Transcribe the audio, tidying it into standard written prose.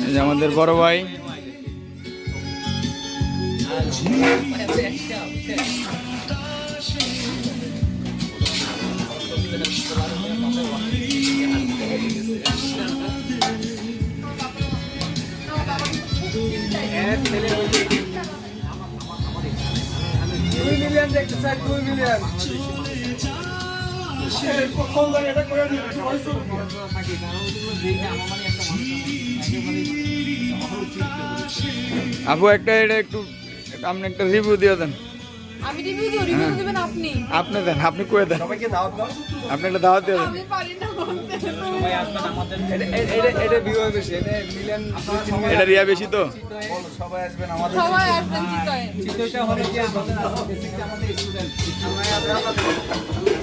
এই যে আমাদের বড় ভাই। আপু একটা এটা একটু আপনি একটা রিভিউ দিয়ে দেন। আমি রিভিউ দেব, রিভিউ দিবেন আপনি। আপনি দেন, আপনি কয়ে দেন। সবাইকে দাওয়াত দাও। আপনি একটা দাওয়াত দিয়ে দেন। আমি পারি না বলতে। সবাই আসবেন আমাদের। এটা ভিউ বেশি, এটা মিলিয়ন এটা রিয়া বেশি তো। সবাই আসবেন আমাদের। সবাই আসবেন চিতয়ে। চিত্রটা হলো যে আমাদের বেসিকলি আমাদের স্টুডেন্ট। আমরা